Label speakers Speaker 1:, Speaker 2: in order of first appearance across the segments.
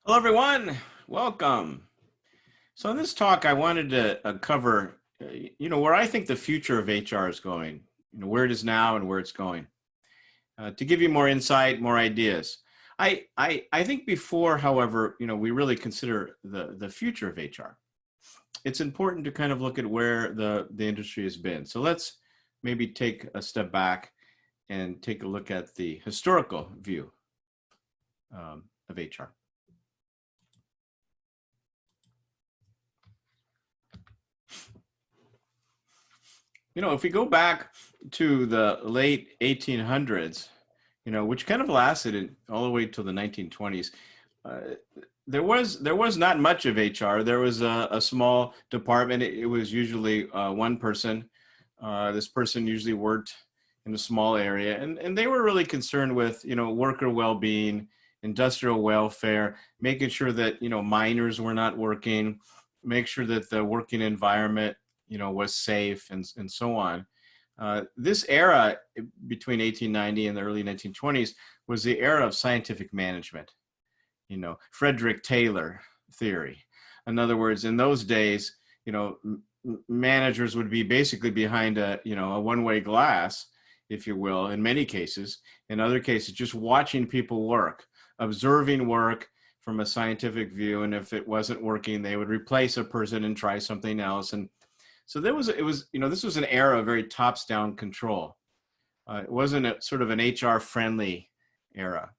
Speaker 1: Hello, everyone. Welcome. So, in this talk, I wanted to cover, where I think the future of HR is going, where it is now and where it's going, to give you more insight, more ideas. I think before, however, we really consider the future of HR. It's important to kind of look at where the industry has been. So let's maybe take a step back and take a look at the historical view of HR. If we go back to the late 1800s, which kind of lasted all the way till the 1920s, uh, there was not much of HR. There was a small department. It was usually one person. This person usually worked in a small area, and they were really concerned with worker well-being, industrial welfare, making sure that minors were not working, make sure that the working environment was safe and so on. This era between 1890 and the early 1920s was the era of scientific management, Frederick Taylor theory. In other words, in those days, managers would be basically behind a one-way glass, if you will, in many cases. In other cases, just watching people work, observing work from a scientific view. And if it wasn't working, they would replace a person and try something else. And so this was an era of very tops down control. It wasn't a sort of an HR friendly era.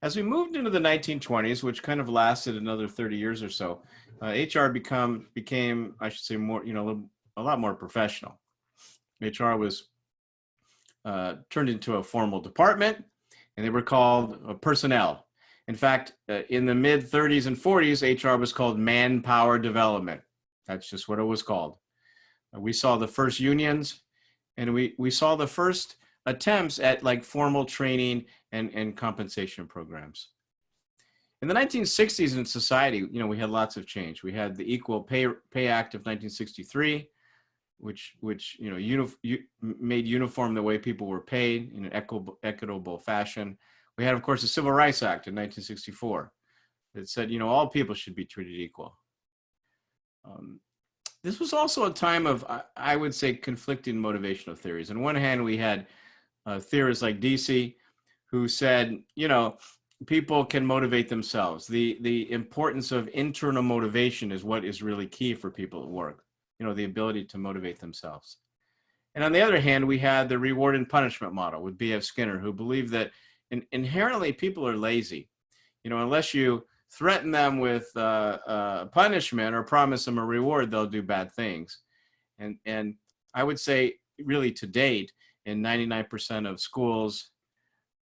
Speaker 1: As we moved into the 1920s, which kind of lasted another 30 years or so, HR became, I should say, more, a lot more professional. HR was turned into a formal department, and they were called personnel. In fact, in the mid 30s and 40s, HR was called manpower development. That's just what it was called. We saw the first unions, and we saw the first attempts at like formal training and compensation programs. In the 1960s in society, we had lots of change. We had the Equal Pay Act of 1963, which made uniform the way people were paid in an equitable fashion. We had, of course, the Civil Rights Act in 1964 that said, all people should be treated equal. This was also a time of, I would say, conflicting motivational theories. On one hand, we had theorists like DC who said, people can motivate themselves. The importance of internal motivation is what is really key for people at work, the ability to motivate themselves. And on the other hand, we had the reward and punishment model with B.F. Skinner, who believed that inherently people are lazy. Unless you threaten them with punishment or promise them a reward, they'll do bad things. And I would say, really, to date, in 99% of schools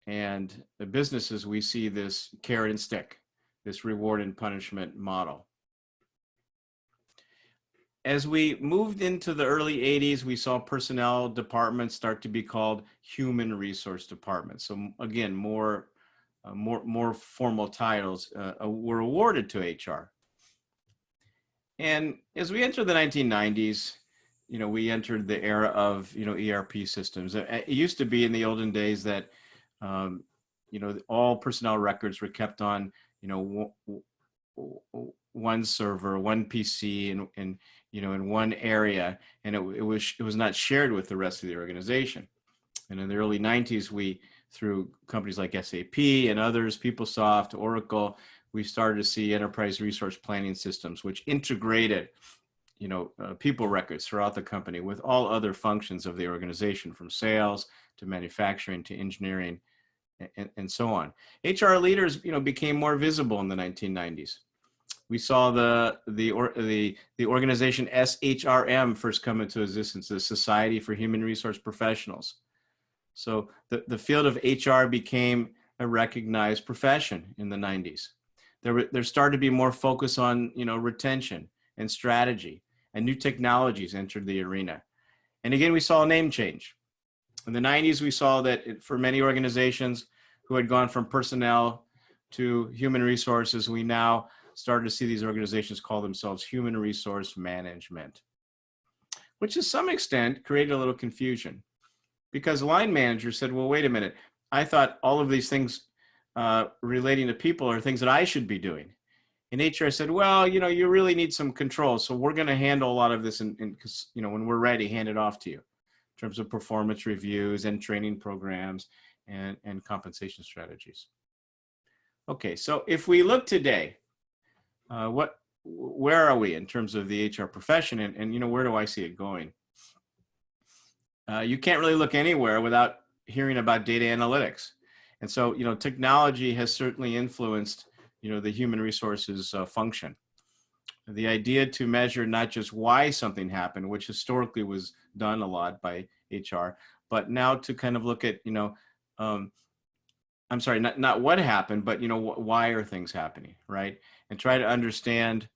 Speaker 1: and the businesses, we see this carrot and stick, this reward and punishment model. As we moved into the early 80s, we saw personnel departments start to be called human resource departments. So again, more formal titles were awarded to HR. And as we entered the 1990s, we entered the era of, ERP systems. It used to be in the olden days that, all personnel records were kept on, one server, one PC, and in one area, and it was not shared with the rest of the organization. And in the early 90s, through companies like SAP and others, PeopleSoft, Oracle, we started to see enterprise resource planning systems, which integrated, people records throughout the company with all other functions of the organization, from sales to manufacturing to engineering, and so on. HR leaders, became more visible in the 1990s. We saw the organization SHRM first come into existence, the Society for Human Resource Professionals. So the field of HR became a recognized profession in the 90s. There started to be more focus on, retention and strategy, and new technologies entered the arena. And again, we saw a name change. In the 90s, we saw that for many organizations who had gone from personnel to human resources, we now started to see these organizations call themselves human resource management, which to some extent created a little confusion. Because line managers said, well, wait a minute, I thought all of these things relating to people are things that I should be doing. And HR said, well, you really need some control. So we're going to handle a lot of this and when we're ready, hand it off to you in terms of performance reviews and training programs and compensation strategies. Okay, so if we look today, where are we in terms of the HR profession, and where do I see it going? You can't really look anywhere without hearing about data analytics. And so, technology has certainly influenced, the human resources function. The idea to measure not just why something happened, which historically was done a lot by HR, but now to kind of look at, I'm sorry, not what happened, but, why are things happening, right? And try to understand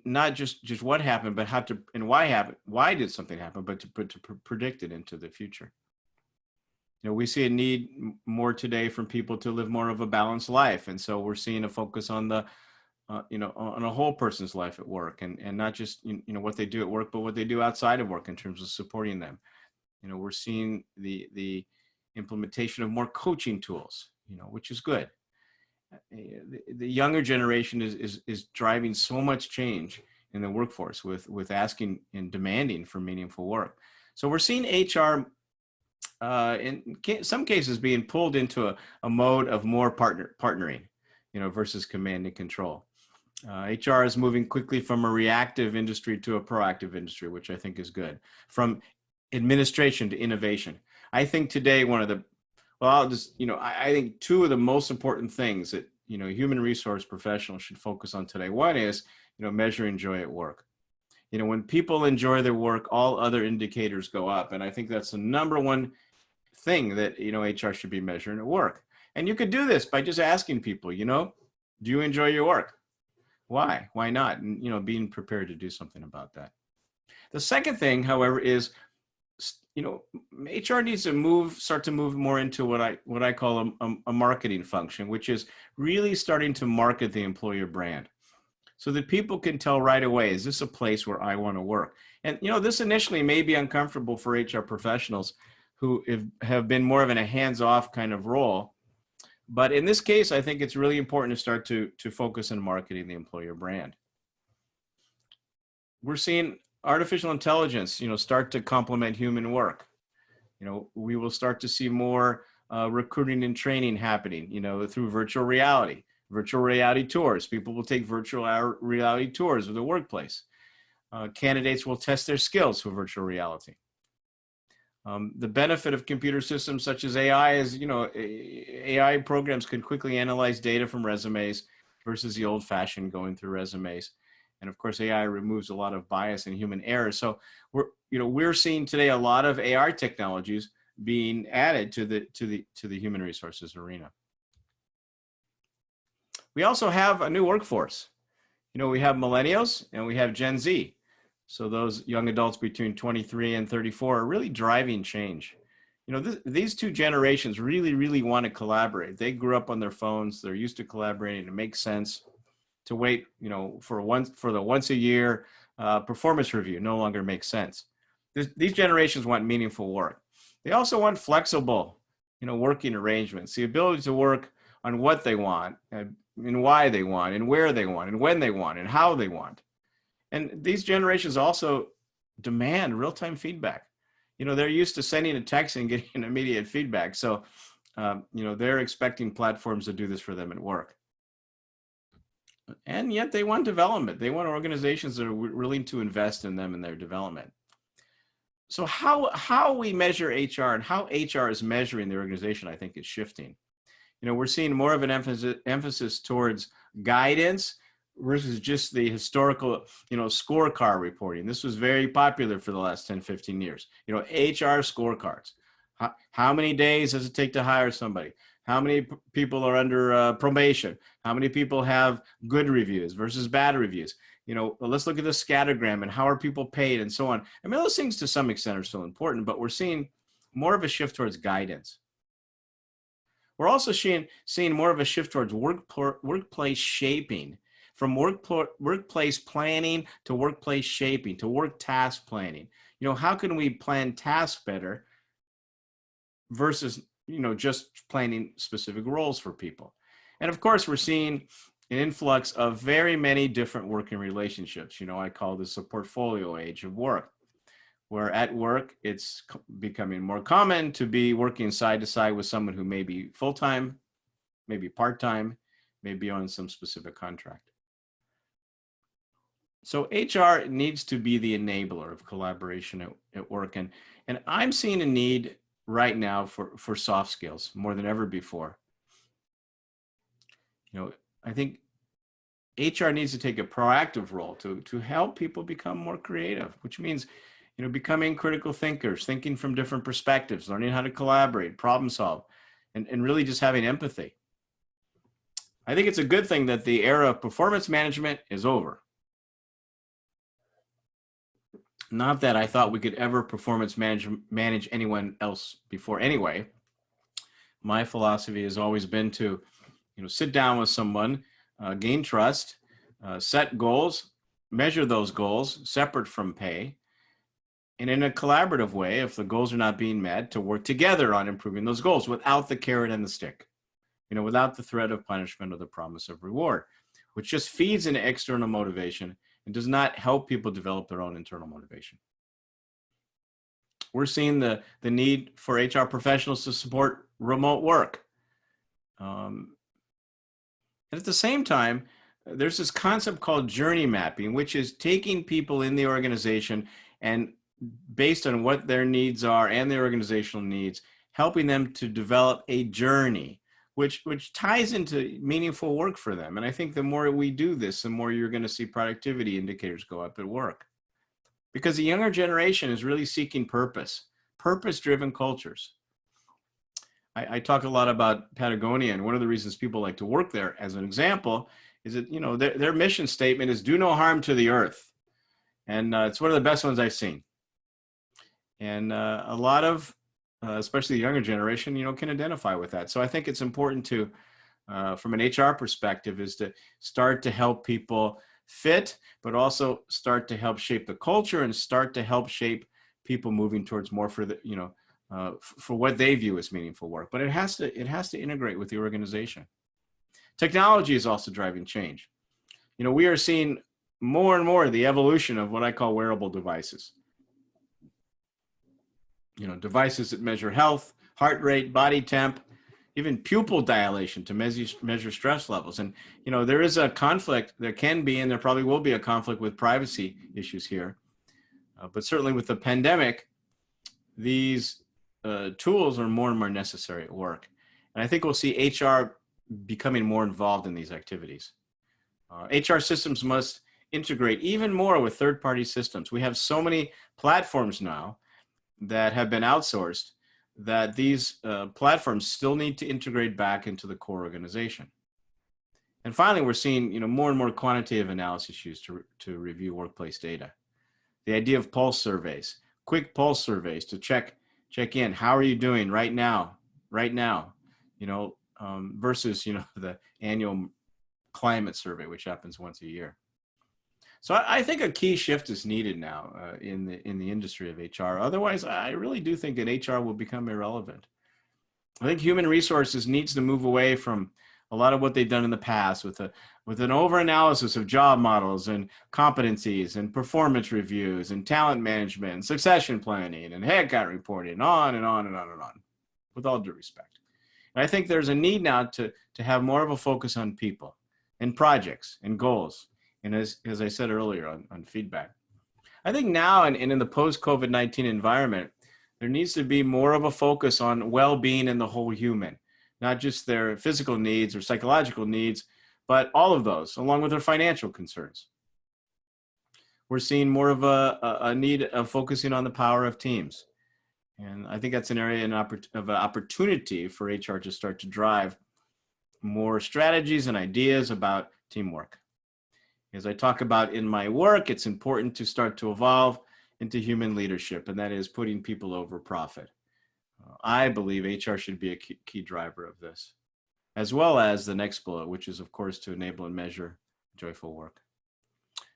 Speaker 1: not just what happened, but how to, and why happened, why did something happen, but to predict it into the future. We see a need more today from people to live more of a balanced life. And so we're seeing a focus on the, on a whole person's life at work, and not just, what they do at work, but what they do outside of work in terms of supporting them. We're seeing the implementation of more coaching tools, which is good. The younger generation is driving so much change in the workforce with asking and demanding for meaningful work. So we're seeing HR in some cases being pulled into a mode of more partnering, versus command and control. HR is moving quickly from a reactive industry to a proactive industry, which I think is good. From administration to innovation. I think today I think two of the most important things that, human resource professionals should focus on today. One is, measuring joy at work. When people enjoy their work, all other indicators go up. And I think that's the number one thing that, HR should be measuring at work. And you could do this by just asking people, do you enjoy your work? Why? Why not? And, being prepared to do something about that. The second thing, however, is, HR needs to start to move more into what I call a marketing function, which is really starting to market the employer brand so that people can tell right away, is this a place where I want to work? And, this initially may be uncomfortable for HR professionals who have been more of in a hands-off kind of role. But in this case, I think it's really important to start to focus on marketing the employer brand. We're seeing artificial intelligence, start to complement human work. We will start to see more recruiting and training happening, through virtual reality tours. People will take virtual reality tours of the workplace. Candidates will test their skills for virtual reality. The benefit of computer systems such as AI is, AI programs can quickly analyze data from resumes versus the old-fashioned going through resumes. And of course, AI removes a lot of bias and human error. So we're seeing today a lot of AR technologies being added to the human resources arena. We also have a new workforce. We have millennials and we have Gen Z. So those young adults between 23 and 34 are really driving change. These two generations really, really want to collaborate. They grew up on their phones. They're used to collaborating. It makes sense to wait, for the once a year performance review no longer makes sense. These generations want meaningful work. They also want flexible, working arrangements, the ability to work on what they want and why they want and where they want and when they want and how they want. And these generations also demand real-time feedback. They're used to sending a text and getting immediate feedback. So, they're expecting platforms to do this for them at work. And yet they want development. They want organizations that are willing to invest in them and their development. So how we measure HR and how HR is measuring the organization, I think, is shifting. We're seeing more of an emphasis towards guidance versus just the historical, scorecard reporting. This was very popular for the last 10, 15 years. HR scorecards. How many days does it take to hire somebody? How many people are under probation? How many people have good reviews versus bad reviews? Let's look at the scattergram and how are people paid and so on. I mean, those things to some extent are still important, but we're seeing more of a shift towards guidance. We're also seeing more of a shift towards workplace shaping, from workplace planning to workplace shaping to work task planning. How can we plan tasks better versus just planning specific roles for people. And of course, we're seeing an influx of very many different working relationships. I call this a portfolio age of work, where at work, it's becoming more common to be working side to side with someone who may be full-time, maybe part-time, maybe on some specific contract. So HR needs to be the enabler of collaboration at work. And I'm seeing a need right now for soft skills more than ever before. I think HR needs to take a proactive role to help people become more creative, which means, becoming critical thinkers, thinking from different perspectives, learning how to collaborate, problem solve, and really just having empathy. I think it's a good thing that the era of performance management is over. Not that I thought we could ever performance manage anyone else before anyway. My philosophy has always been to, sit down with someone, gain trust, set goals, measure those goals separate from pay, and in a collaborative way, if the goals are not being met, to work together on improving those goals without the carrot and the stick, without the threat of punishment or the promise of reward, which just feeds into external motivation and does not help people develop their own internal motivation. We're seeing the need for HR professionals to support remote work. And at the same time, there's this concept called journey mapping, which is taking people in the organization and based on what their needs are and their organizational needs, helping them to develop a journey, which ties into meaningful work for them. And I think the more we do this, the more you're going to see productivity indicators go up at work. Because the younger generation is really seeking purpose-driven cultures. I talk a lot about Patagonia, and one of the reasons people like to work there, as an example, is that their mission statement is "do no harm to the earth," and it's one of the best ones I've seen. And a lot of, especially the younger generation, can identify with that. So I think it's important to, from an HR perspective, is to start to help people fit, but also start to help shape the culture and start to help shape people moving towards more for the, for what they view as meaningful work. But it has to integrate with the organization. Technology is also driving change. We are seeing more and more the evolution of what I call wearable devices. Devices that measure health, heart rate, body temp, even pupil dilation to measure stress levels. And, there is a conflict, there can be, and there probably will be a conflict with privacy issues here. But certainly with the pandemic, these tools are more and more necessary at work. And I think we'll see HR becoming more involved in these activities. HR systems must integrate even more with third-party systems. We have so many platforms now that have been outsourced that these platforms still need to integrate back into the core organization. And finally, we're seeing more and more quantitative analysis used to review workplace data. The idea of pulse surveys, quick pulse surveys to check in. How are you doing right now? Versus the annual climate survey, which happens once a year. So I think a key shift is needed now in the industry of HR. Otherwise, I really do think that HR will become irrelevant. I think human resources needs to move away from a lot of what they've done in the past with an over-analysis of job models and competencies and performance reviews and talent management and succession planning and headcount reporting and on and on and on and on, with all due respect. And I think there's a need now to have more of a focus on people and projects and goals. And as I said earlier on feedback, I think now and in the post-COVID-19 environment, there needs to be more of a focus on well-being in the whole human, not just their physical needs or psychological needs, but all of those, along with their financial concerns. We're seeing more of a need of focusing on the power of teams. And I think that's an area of an opportunity for HR to start to drive more strategies and ideas about teamwork. As I talk about in my work, it's important to start to evolve into human leadership, and that is putting people over profit. I believe HR should be a key driver of this, as well as the next bullet, which is, of course, to enable and measure joyful work.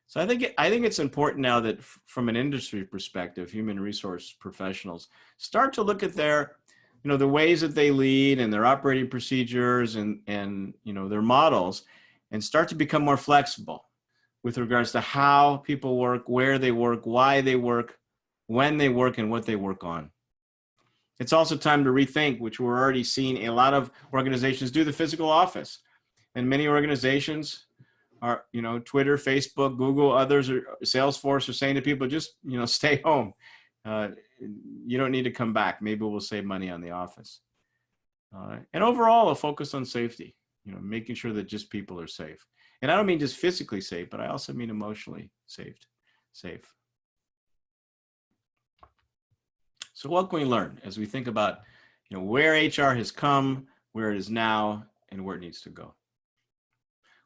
Speaker 1: So I think it's important now that from an industry perspective, human resource professionals start to look at their the ways that they lead and their operating procedures and their models, and start to become more flexible with regards to how people work, where they work, why they work, when they work, and what they work on. It's also time to rethink, which we're already seeing a lot of organizations do, the physical office. And many organizations are, Twitter, Facebook, Google, others, or Salesforce are saying to people, just, stay home. You don't need to come back. Maybe we'll save money on the office. And overall, a focus on safety, making sure that just people are safe. And I don't mean just physically safe, but I also mean emotionally safe. So what can we learn as we think about, where HR has come, where it is now, and where it needs to go?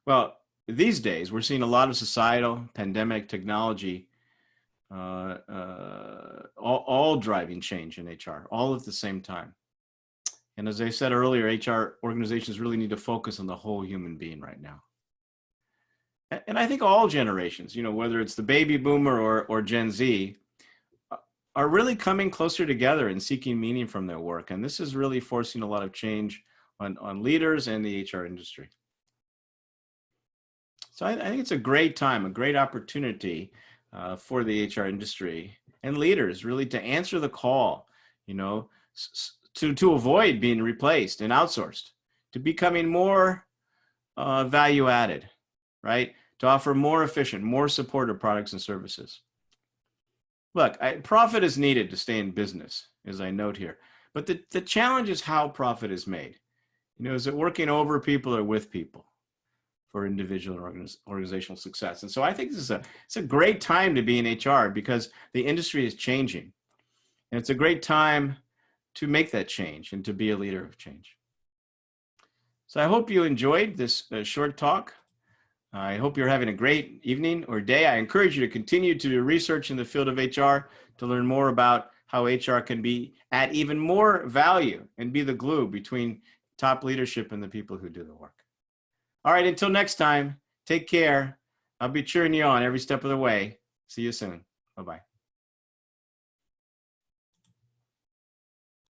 Speaker 1: Well, these days, we're seeing a lot of societal, pandemic, technology, all driving change in HR, all at the same time. And as I said earlier, HR organizations really need to focus on the whole human being right now. And I think all generations, whether it's the baby boomer or Gen Z, are really coming closer together and seeking meaning from their work. And this is really forcing a lot of change on leaders and the HR industry. So I think it's a great time, a great opportunity for the HR industry and leaders really to answer the call, to avoid being replaced and outsourced, to becoming more value added, right? To offer more efficient, more supportive products and services. Look, profit is needed to stay in business, as I note here. But the challenge is how profit is made. Is it working over people or with people for individual and organizational success? And so I think it's a great time to be in HR because the industry is changing. And it's a great time to make that change and to be a leader of change. So I hope you enjoyed this short talk. I hope you're having a great evening or day. I encourage you to continue to do research in the field of HR to learn more about how HR can add even more value and be the glue between top leadership and the people who do the work. All right, until next time, take care. I'll be cheering you on every step of the way. See you soon. Bye-bye.